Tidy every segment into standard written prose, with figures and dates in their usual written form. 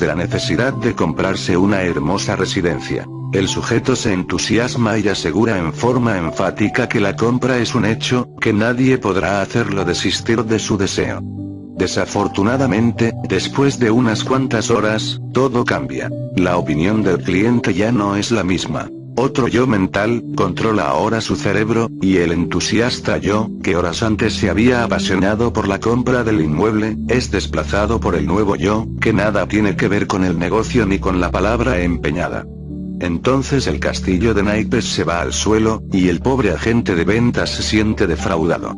de la necesidad de comprarse una hermosa residencia. El sujeto se entusiasma y asegura en forma enfática que la compra es un hecho, que nadie podrá hacerlo desistir de su deseo. Desafortunadamente, después de unas cuantas horas, todo cambia. La opinión del cliente ya no es la misma. Otro yo mental, controla ahora su cerebro, y el entusiasta yo, que horas antes se había apasionado por la compra del inmueble, es desplazado por el nuevo yo, que nada tiene que ver con el negocio ni con la palabra empeñada. Entonces el castillo de naipes se va al suelo, y el pobre agente de ventas se siente defraudado.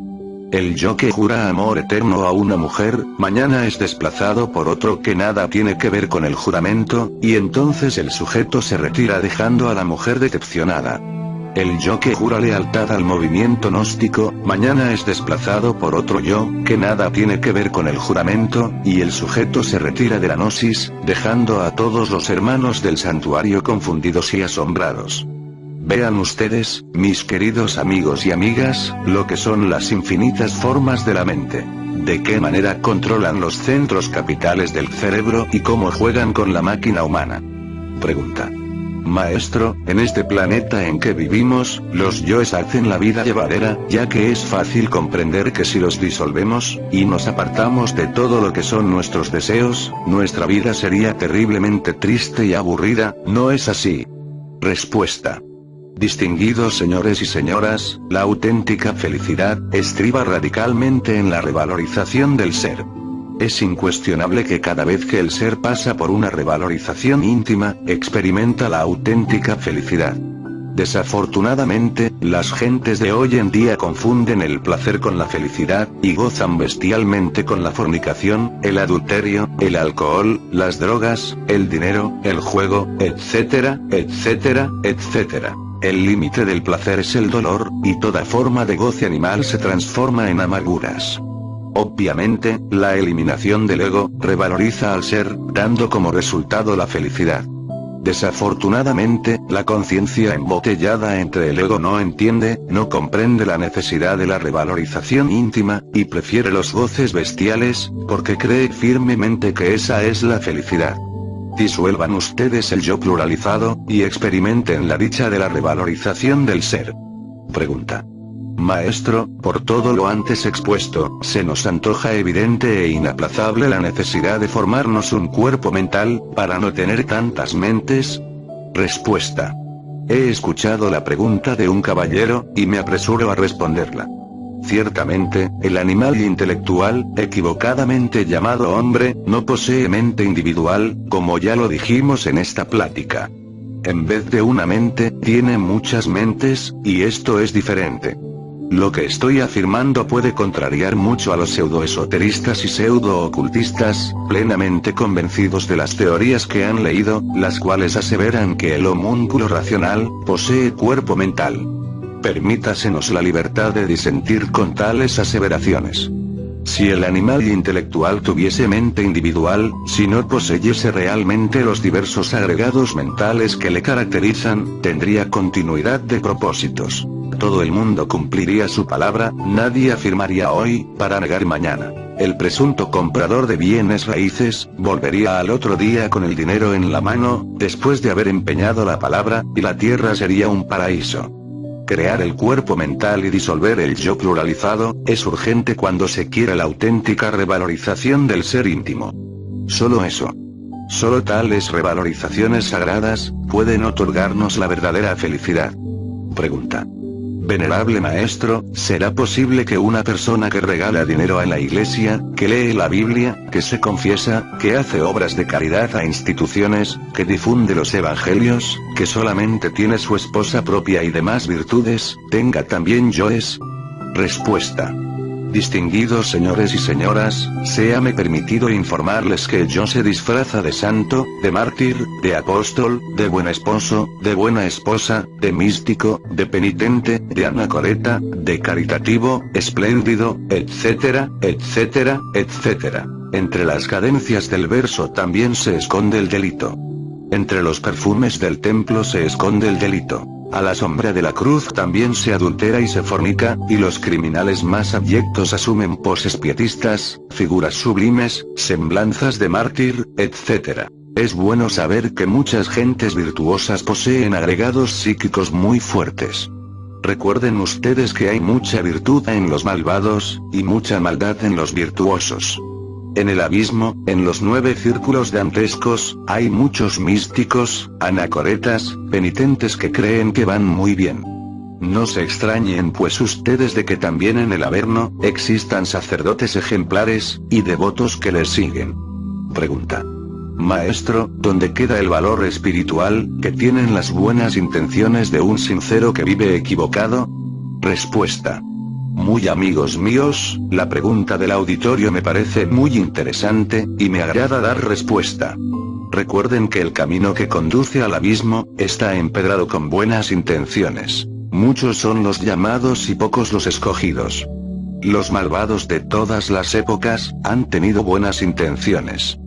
El yo que jura amor eterno a una mujer, mañana es desplazado por otro que nada tiene que ver con el juramento, y entonces el sujeto se retira dejando a la mujer decepcionada. El yo que jura lealtad al movimiento gnóstico, mañana es desplazado por otro yo, que nada tiene que ver con el juramento, y el sujeto se retira de la gnosis, dejando a todos los hermanos del santuario confundidos y asombrados. Vean ustedes, mis queridos amigos y amigas, lo que son las infinitas formas de la mente. De qué manera controlan los centros capitales del cerebro y cómo juegan con la máquina humana. Pregunta. Maestro, en este planeta en que vivimos, los yoes hacen la vida llevadera, ya que es fácil comprender que si los disolvemos, y nos apartamos de todo lo que son nuestros deseos, nuestra vida sería terriblemente triste y aburrida, ¿no es así? Respuesta. Distinguidos señores y señoras, la auténtica felicidad estriba radicalmente en la revalorización del ser. Es incuestionable que cada vez que el ser pasa por una revalorización íntima, experimenta la auténtica felicidad. Desafortunadamente, las gentes de hoy en día confunden el placer con la felicidad, y gozan bestialmente con la fornicación, el adulterio, el alcohol, las drogas, el dinero, el juego, etcétera, etcétera, etcétera. El límite del placer es el dolor, y toda forma de goce animal se transforma en amarguras. Obviamente, la eliminación del ego, revaloriza al ser, dando como resultado la felicidad. Desafortunadamente, la conciencia embotellada entre el ego no entiende, no comprende la necesidad de la revalorización íntima, y prefiere los goces bestiales, porque cree firmemente que esa es la felicidad. Disuelvan ustedes el yo pluralizado, y experimenten la dicha de la revalorización del ser. Pregunta. Maestro, por todo lo antes expuesto, se nos antoja evidente e inaplazable la necesidad de formarnos un cuerpo mental, para no tener tantas mentes. Respuesta. He escuchado la pregunta de un caballero, y me apresuro a responderla. Ciertamente, el animal intelectual, equivocadamente llamado hombre, no posee mente individual, como ya lo dijimos en esta plática. En vez de una mente, tiene muchas mentes, y esto es diferente. Lo que estoy afirmando puede contrariar mucho a los pseudoesoteristas y pseudo-ocultistas, plenamente convencidos de las teorías que han leído, las cuales aseveran que el homúnculo racional posee cuerpo mental. Permítasenos la libertad de disentir con tales aseveraciones. Si el animal intelectual tuviese mente individual, si no poseyese realmente los diversos agregados mentales que le caracterizan, tendría continuidad de propósitos. Todo el mundo cumpliría su palabra, nadie afirmaría hoy, para negar mañana. El presunto comprador de bienes raíces, volvería al otro día con el dinero en la mano, después de haber empeñado la palabra, y la tierra sería un paraíso. Crear el cuerpo mental y disolver el yo pluralizado, es urgente cuando se quiere la auténtica revalorización del ser íntimo. Solo eso. Solo tales revalorizaciones sagradas, pueden otorgarnos la verdadera felicidad. Pregunta. Venerable maestro, ¿será posible que una persona que regala dinero a la iglesia, que lee la Biblia, que se confiesa, que hace obras de caridad a instituciones, que difunde los evangelios, que solamente tiene su esposa propia y demás virtudes, tenga también yoes? Respuesta. Distinguidos señores y señoras, séame permitido informarles que el yo se disfraza de santo, de mártir, de apóstol, de buen esposo, de buena esposa, de místico, de penitente, de anacoreta, de caritativo, espléndido, etcétera, etcétera, etcétera. Entre las cadencias del verso también se esconde el delito. Entre los perfumes del templo se esconde el delito. A la sombra de la cruz también se adultera y se fornica, y los criminales más abyectos asumen poses pietistas, figuras sublimes, semblanzas de mártir, etc. Es bueno saber que muchas gentes virtuosas poseen agregados psíquicos muy fuertes. Recuerden ustedes que hay mucha virtud en los malvados, y mucha maldad en los virtuosos. En el abismo, en los 9 círculos dantescos, hay muchos místicos, anacoretas, penitentes que creen que van muy bien. No se extrañen pues ustedes de que también en el Averno, existan sacerdotes ejemplares, y devotos que les siguen. Pregunta. Maestro, ¿dónde queda el valor espiritual, que tienen las buenas intenciones de un sincero que vive equivocado? Respuesta. Muy amigos míos, la pregunta del auditorio me parece muy interesante, y me agrada dar respuesta. Recuerden que el camino que conduce al abismo, está empedrado con buenas intenciones. Muchos son los llamados y pocos los escogidos. Los malvados de todas las épocas, han tenido buenas intenciones.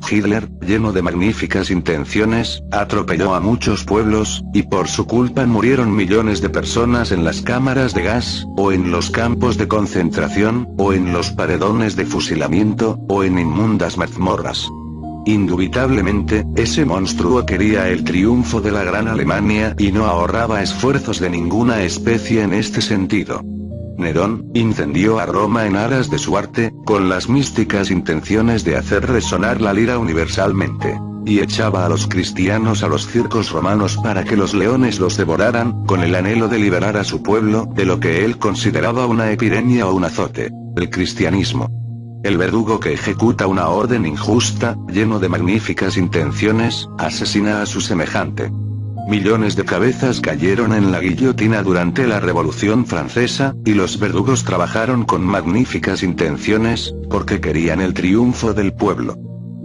Hitler, lleno de magníficas intenciones, atropelló a muchos pueblos, y por su culpa murieron millones de personas en las cámaras de gas, o en los campos de concentración, o en los paredones de fusilamiento, o en inmundas mazmorras. Indubitablemente, ese monstruo quería el triunfo de la Gran Alemania y no ahorraba esfuerzos de ninguna especie en este sentido. Nerón, incendió a Roma en aras de su arte, con las místicas intenciones de hacer resonar la lira universalmente. Y echaba a los cristianos a los circos romanos para que los leones los devoraran, con el anhelo de liberar a su pueblo, de lo que él consideraba una epidemia o un azote, el cristianismo. El verdugo que ejecuta una orden injusta, lleno de magníficas intenciones, asesina a su semejante. Millones de cabezas cayeron en la guillotina durante la Revolución Francesa, y los verdugos trabajaron con magníficas intenciones, porque querían el triunfo del pueblo.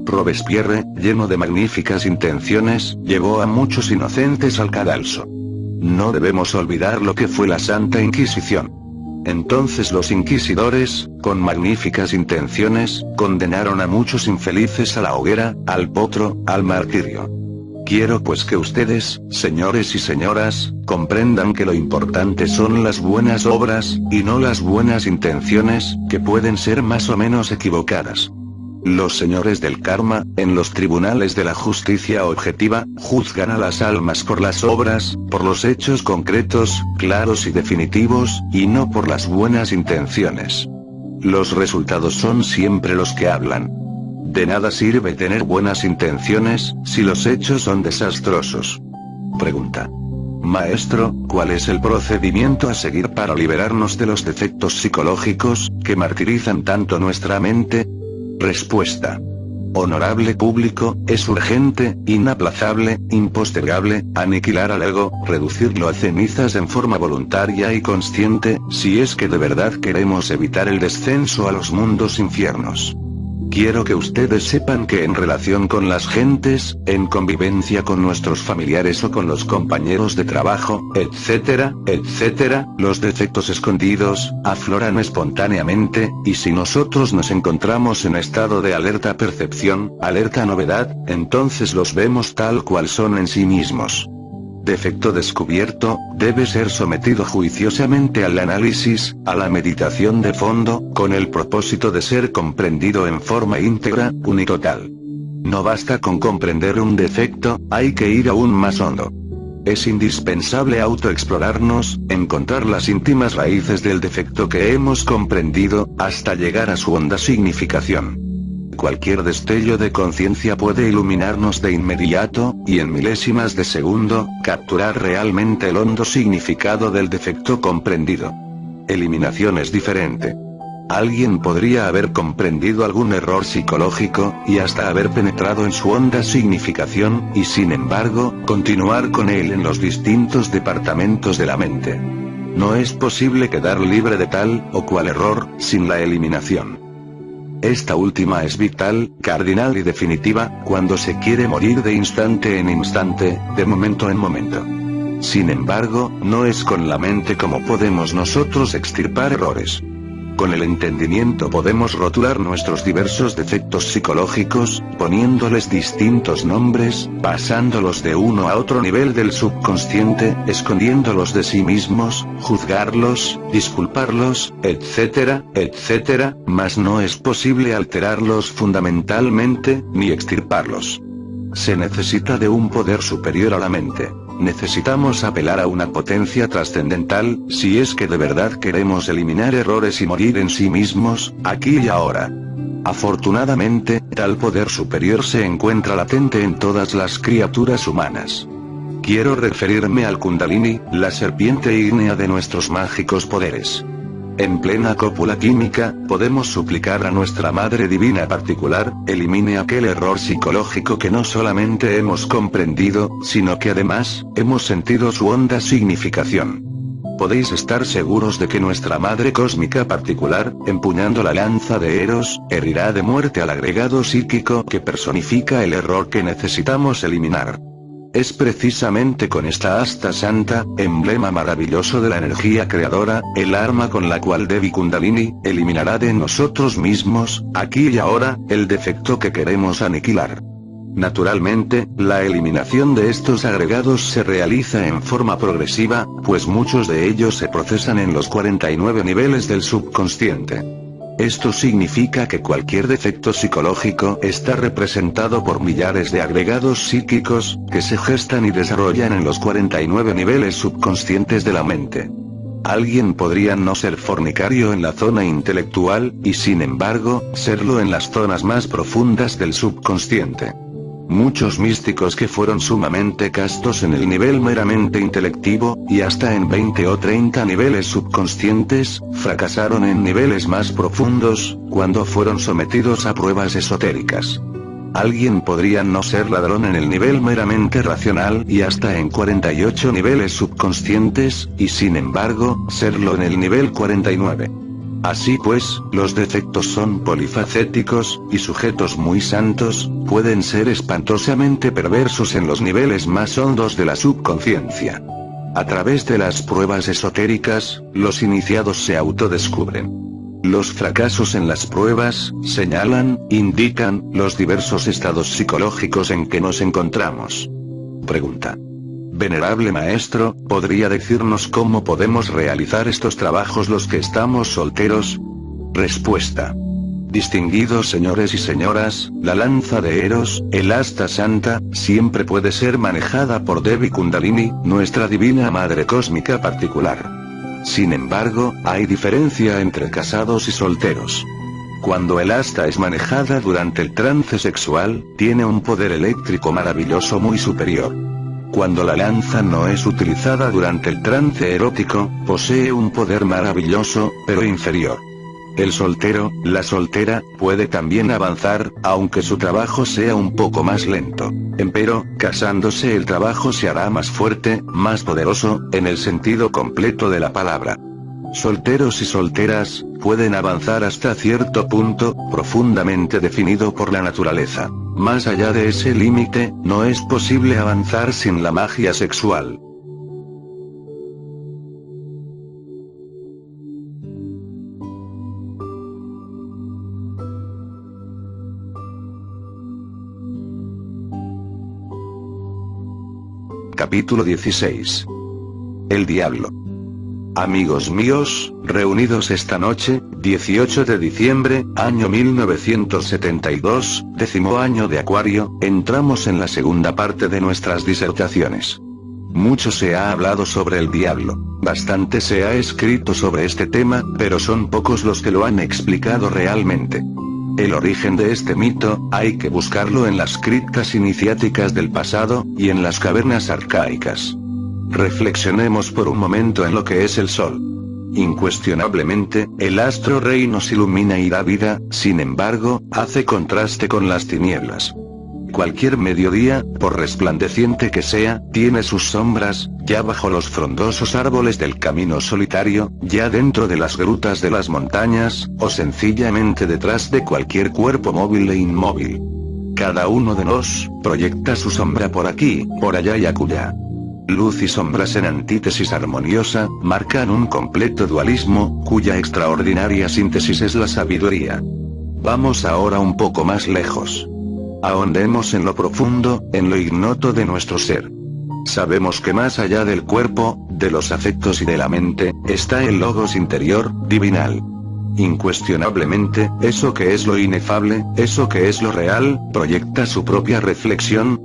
Robespierre, lleno de magníficas intenciones, llevó a muchos inocentes al cadalso. No debemos olvidar lo que fue la Santa Inquisición. Entonces los inquisidores, con magníficas intenciones, condenaron a muchos infelices a la hoguera, al potro, al martirio. Quiero pues que ustedes, señores y señoras, comprendan que lo importante son las buenas obras, y no las buenas intenciones, que pueden ser más o menos equivocadas. Los señores del karma, en los tribunales de la justicia objetiva, juzgan a las almas por las obras, por los hechos concretos, claros y definitivos, y no por las buenas intenciones. Los resultados son siempre los que hablan. De nada sirve tener buenas intenciones, si los hechos son desastrosos. Pregunta. Maestro, ¿cuál es el procedimiento a seguir para liberarnos de los defectos psicológicos, que martirizan tanto nuestra mente? Respuesta. Honorable público, es urgente, inaplazable, impostergable, aniquilar al ego, reducirlo a cenizas en forma voluntaria y consciente, si es que de verdad queremos evitar el descenso a los mundos infiernos. Quiero que ustedes sepan que en relación con las gentes, en convivencia con nuestros familiares o con los compañeros de trabajo, etcétera, etcétera, los defectos escondidos, afloran espontáneamente, y si nosotros nos encontramos en estado de alerta percepción, alerta novedad, entonces los vemos tal cual son en sí mismos. Defecto descubierto, debe ser sometido juiciosamente al análisis, a la meditación de fondo, con el propósito de ser comprendido en forma íntegra, unitotal. No basta con comprender un defecto, hay que ir aún más hondo. Es indispensable autoexplorarnos, encontrar las íntimas raíces del defecto que hemos comprendido, hasta llegar a su honda significación. Cualquier destello de conciencia puede iluminarnos de inmediato, y en milésimas de segundo, capturar realmente el hondo significado del defecto comprendido. Eliminación es diferente. Alguien podría haber comprendido algún error psicológico, y hasta haber penetrado en su honda significación, y sin embargo, continuar con él en los distintos departamentos de la mente. No es posible quedar libre de tal o cual error, sin la eliminación. Esta última es vital, cardinal y definitiva, cuando se quiere morir de instante en instante, de momento en momento. Sin embargo, no es con la mente como podemos nosotros extirpar errores. Con el entendimiento podemos rotular nuestros diversos defectos psicológicos, poniéndoles distintos nombres, pasándolos de uno a otro nivel del subconsciente, escondiéndolos de sí mismos, juzgarlos, disculparlos, etcétera, etcétera, mas no es posible alterarlos fundamentalmente, ni extirparlos. Se necesita de un poder superior a la mente. Necesitamos apelar a una potencia trascendental, si es que de verdad queremos eliminar errores y morir en sí mismos, aquí y ahora. Afortunadamente, tal poder superior se encuentra latente en todas las criaturas humanas. Quiero referirme al Kundalini, la serpiente ígnea de nuestros mágicos poderes. En plena cópula química, podemos suplicar a nuestra Madre Divina particular, elimine aquel error psicológico que no solamente hemos comprendido, sino que además, hemos sentido su honda significación. Podéis estar seguros de que nuestra Madre Cósmica particular, empuñando la lanza de Eros, herirá de muerte al agregado psíquico que personifica el error que necesitamos eliminar. Es precisamente con esta asta santa, emblema maravilloso de la energía creadora, el arma con la cual Devi Kundalini eliminará de nosotros mismos, aquí y ahora, el defecto que queremos aniquilar. Naturalmente, la eliminación de estos agregados se realiza en forma progresiva, pues muchos de ellos se procesan en los 49 niveles del subconsciente. Esto significa que cualquier defecto psicológico está representado por millares de agregados psíquicos, que se gestan y desarrollan en los 49 niveles subconscientes de la mente. Alguien podría no ser fornicario en la zona intelectual, y sin embargo, serlo en las zonas más profundas del subconsciente. Muchos místicos que fueron sumamente castos en el nivel meramente intelectivo, y hasta en 20 o 30 niveles subconscientes, fracasaron en niveles más profundos, cuando fueron sometidos a pruebas esotéricas. Alguien podría no ser ladrón en el nivel meramente racional y hasta en 48 niveles subconscientes, y sin embargo, serlo en el nivel 49. Así pues, los defectos son polifacéticos, y sujetos muy santos, pueden ser espantosamente perversos en los niveles más hondos de la subconsciencia. A través de las pruebas esotéricas, los iniciados se autodescubren. Los fracasos en las pruebas, indican, los diversos estados psicológicos en que nos encontramos. Pregunta. Venerable maestro, ¿podría decirnos cómo podemos realizar estos trabajos los que estamos solteros? Respuesta. Distinguidos señores y señoras, la lanza de Eros, el asta santa, siempre puede ser manejada por Devi Kundalini, nuestra divina madre cósmica particular. Sin embargo, hay diferencia entre casados y solteros. Cuando el asta es manejada durante el trance sexual, tiene un poder eléctrico maravilloso muy superior. Cuando la lanza no es utilizada durante el trance erótico, posee un poder maravilloso, pero inferior. El soltero, la soltera, puede también avanzar, aunque su trabajo sea un poco más lento. Empero, casándose el trabajo se hará más fuerte, más poderoso, en el sentido completo de la palabra. Solteros y solteras, pueden avanzar hasta cierto punto, profundamente definido por la naturaleza. Más allá de ese límite, no es posible avanzar sin la magia sexual. Capítulo 16. El diablo. Amigos míos, reunidos esta noche, 18 de diciembre, año 1972, 10º año de Acuario, entramos en la segunda parte de nuestras disertaciones. Mucho se ha hablado sobre el diablo, bastante se ha escrito sobre este tema, pero son pocos los que lo han explicado realmente. El origen de este mito, hay que buscarlo en las criptas iniciáticas del pasado, y en las cavernas arcaicas. Reflexionemos por un momento en lo que es el Sol. Incuestionablemente, el astro rey nos ilumina y da vida, sin embargo, hace contraste con las tinieblas. Cualquier mediodía, por resplandeciente que sea, tiene sus sombras, ya bajo los frondosos árboles del camino solitario, ya dentro de las grutas de las montañas, o sencillamente detrás de cualquier cuerpo móvil e inmóvil. Cada uno de nos, proyecta su sombra por aquí, por allá y acullá. Luz y sombras en antítesis armoniosa, marcan un completo dualismo, cuya extraordinaria síntesis es la sabiduría. Vamos ahora un poco más lejos. Ahondemos en lo profundo, en lo ignoto de nuestro ser. Sabemos que más allá del cuerpo, de los afectos y de la mente, está el logos interior, divinal. Incuestionablemente, eso que es lo inefable, eso que es lo real, proyecta su propia reflexión,